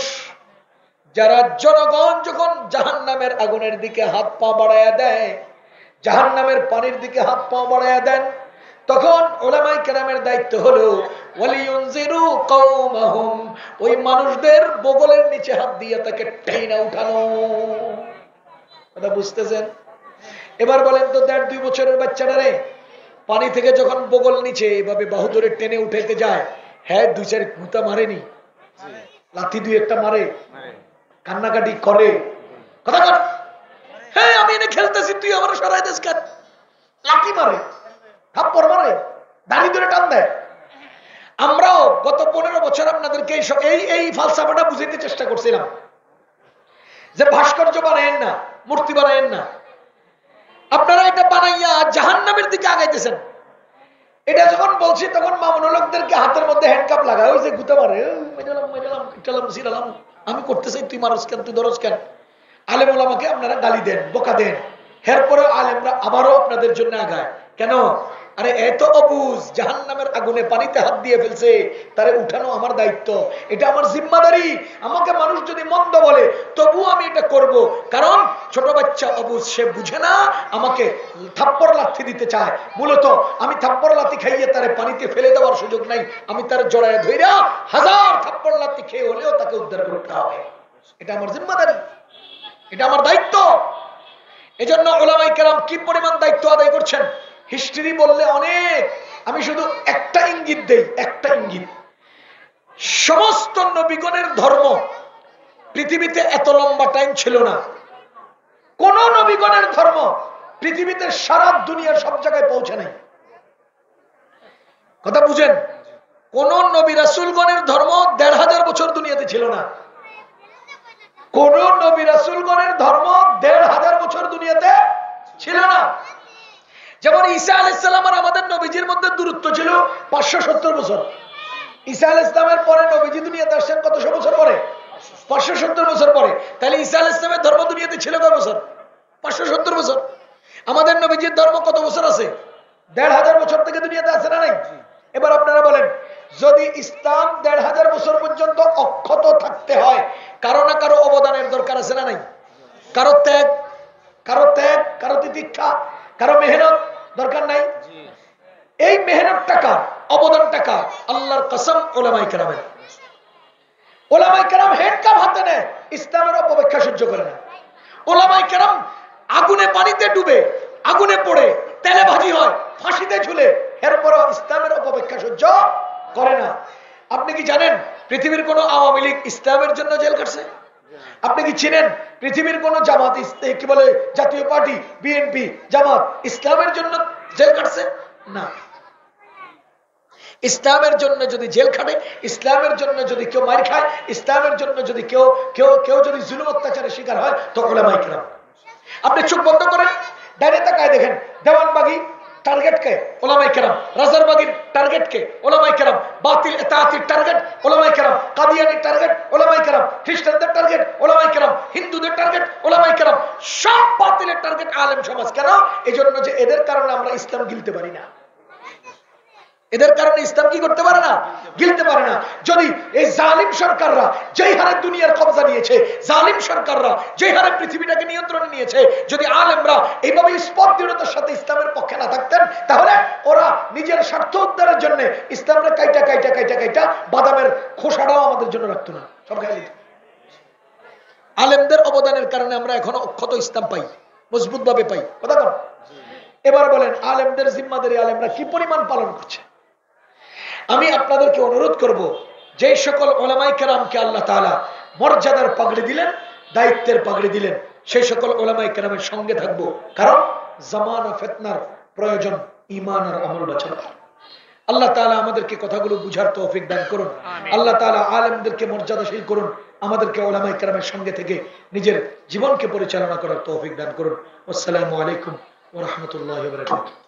যারা জনগণ যখন জাহান্নামের আগুনের দিকে হাত পা বাড়াইয়া দেয়, জাহান্নামের পানির দিকে হাত পা বাড়াইয়া দেন, তখন উলামায়ে কেরামের দায়িত্ব হলো ওয়ালিয়ুনজিরু কওমাহুম, ওই মানুষদের বগলের নিচে হাত দিয়ে তাকে টেনে উঠানো। কথা বুঝতেছেন? এবার বলেন তো, 1.5-2 বছরের বাচ্চাটারে পানি থেকে যখন বগল নিচে এভাবে বাহু ধরে টেনে উঠাইতে যায়, হ্যাঁ 2-4 গুঁতা মারেনি? লাথি 2-1টা মারে, কান্নাকাটি করে, কথা কর, হ্যাঁ আমি এনে খেলতেছি, তুই আমার সরাই দিস কেন? লাথি মারে, থাপ্পড় মারে, দাড়ি ধরে টান দেয়। আমরাও গত 15 বছর আপনাদেরকে এই ফালসাফাটা বুঝাইতে চেষ্টা করছিলাম যে ভাস্কর্য বানায়েন না, মূর্তি বানায়েন না, আপনারা এটা বানাইয়া জাহান্নামের দিকে আগাইতেছেন। এটা যখন বলছি তখন মামুনুল হকদেরকে হাতের মধ্যে হ্যান্ডকাপ লাগায়, ওই যে গুতে মারে, আমি করতে চাই, তুই মারস কেন, তুই ধরস কেন। আলেম ওলামাকে আপনারা গালি দেন, বোকা দেন, এরপরেও আলেমরা আবারও আপনাদের জন্য আগায় কেন? আরে এত অবুঝ, জাহান্নামের আগুনে পানিতে হাত দিয়ে ফেলছে, তারে উঠানো আমার দায়িত্ব, এটা আমার জিম্মাদারি। আমাকে মানুষ যদি মন্দ বলে তবু আমি এটা করব, কারণ ছোট বাচ্চা অবুঝ, সে বুঝে না, আমাকে থাপ্পড় লাথি দিতে চায়। মূলত আমি থাপ্পড় লাথি খাইয়ে তারে পানিতে ফেলে দেওয়ার সুযোগ নাই, আমি তার জড়ায় ধইরা হাজার থাপ্পড় লাথি খেয়ে হলেও তাকে উদ্ধার করতে হবে। এটা আমার জিম্মাদারি, এটা আমার দায়িত্ব। এজন্য উলামায়ে কেরাম কি পরিমাণ দায়িত্ব আদায় করছেন হিস্ট্রি বললে অনেক। আমি শুধু একটা ইঙ্গিত দেই, একটা ইঙ্গিত। সমস্ত নবীগণের ধর্ম পৃথিবীতে এত লম্বা টাইম ছিল না। কোন নবীগণের ধর্ম পৃথিবীতে সারা দুনিয়ার সব জায়গায় পৌঁছে নাই। কথা বুঝেন? কোন নবী রাসূলগণের ধর্ম ১৫০০ বছর দুনিয়াতে ছিল না। কোন নবী রাসূলগণের ধর্ম ১৫০০ বছর দুনিয়াতে ছিল না। যেমন ঈসা আলাইহিস সালাম আর আমাদের নবীজির মধ্যে দূরত্ব ছিল ৫৭০ বছর। ঈসা আলাইহিস সালামের পরে নবীজি দুনিয়াতে আসছেন কতশো বছর পরে? ৫৭০ বছর পরে। তাহলে ঈসা আলাইহিস সালামের ধর্ম দুনিয়াতে ছিল কত বছর? ৫৭০ বছর। আমাদের নবীজির ধর্ম কত বছর আছে? ১৫০০ বছর থেকে দুনিয়াতে আছে না নাই? এবার আপনারা বলেন, যদি ইসলাম ১৫০০ বছর পর্যন্ত অক্ষত থাকতে হয়, কারো না কারো অবদানের দরকার আছে না নাই? কারো ত্যাগ, কারো তিতিক্ষা, কারো মেহনত দরকার নাই? এই মেহনত টাকা, অবদান টাকা, আল্লাহর কসম উলামায়ে কেরামের। উলামায়ে কেরাম হ্যান্ডকাপ হাতে নেয়, ইসলামের অপব্যাখ্যা সহ্য করে না। উলামায়ে কেরাম আগুনে পানিতে ডুবে, আগুনে পড়ে, তেলে ভাজি হয়, ফাঁসিতে ঝুলে, এরপরও ইসলামের অপব্যাখ্যা সহ্য করে না। আপনি কি জানেন পৃথিবীর কোন আওয়ামী লীগ ইসলামের জন্য জেল কাটছে? আপনি কি চিনেন পৃথিবীর কোন জামাত, কি বলে জাতীয় পার্টি, বিএনপি, জামাত ইসলামের জন্য জেল কাটছে? না। ইসলামের জন্য যদি জেল খাটে, ইসলামের জন্য যদি কেউ মার খায়, ইসলামের জন্য যদি কেউ যদি জুলুম অত্যাচারের শিকার হয়, তো উলামায়ে কেরাম। আপনি চোখ বন্ধ করেন, ডাইনে তাকায় দেখেন, দেওয়ানবাগী টার্গেট কে? উলামায়ে কেরাম। রাজারবাগীর টার্গেট কে? উলামায়ে কেরাম। বাতিল ইতাআতির টার্গেট উলামায়ে কেরাম। কাদিয়ানির টার্গেট উলামায়ে কেরাম। খ্রিস্টানদের টার্গেট উলামায়ে কেরাম। হিন্দুদের টার্গেট উলামায়ে কেরাম। সব বাতিলের টার্গেট আলেম সমাজ। কেন? এজন্য যে এদের কারণে আমরা ইসলাম গিলতে পারি না। এদের কারণে ইসলাম কি করতে পারে না? গিলতে পারে না। যদি এই জালিম সরকাররা যেই হারে দুনিয়ার কবজা নিয়েছে, জালিম সরকাররা যেই হারে পৃথিবীটাকে নিয়ন্ত্রণে নিয়েছে, যদি আলেমরা এইভাবে স্পষ্টতার সাথে ইসলামের পক্ষে না থাকতেন, তাহলে ওরা নিজের স্বার্থ উদ্ধারের জন্য ইসলামের কাইটা বাদামের খোসাটাও আমাদের জন্য রাখতো না, সব খাই দিত। আলেমদের অবদানের কারণে আমরা এখনো অক্ষত ইসলাম পাই, মজবুত ভাবে পাই। কথা বল। এবার বলেন, আলেমদের জিম্মাদারি আলেমরা কি পরিমাণ পালন করছে? আমি আপনাদেরকে অনুরোধ করব, যে সকল উলামায়ে কেরামকে আল্লাহ তাআলা মর্যাদার পাগড়ি দিলেন, দায়িত্বের পাগড়ি দিলেন, সেই সকল উলামায়ে কেরামের সঙ্গে থাকবো। কারণ জামানা ফিতনার প্রয়োজন ঈমান আর আমল বাঁচানোর। আল্লাহ তাআলা আমাদেরকে কথাগুলো বুঝার তৌফিক দান করুন। আল্লাহ তাআলা আলেমদেরকে মর্যাদাশীল করুন, আমাদেরকে উলামায়ে কেরামের সঙ্গে থেকে নিজের জীবনকে পরিচালনা করার তৌফিক দান করুন। আসসালামু আলাইকুম ওয়া রাহমাতুল্লাহি ওয়া বারাকাতুহু।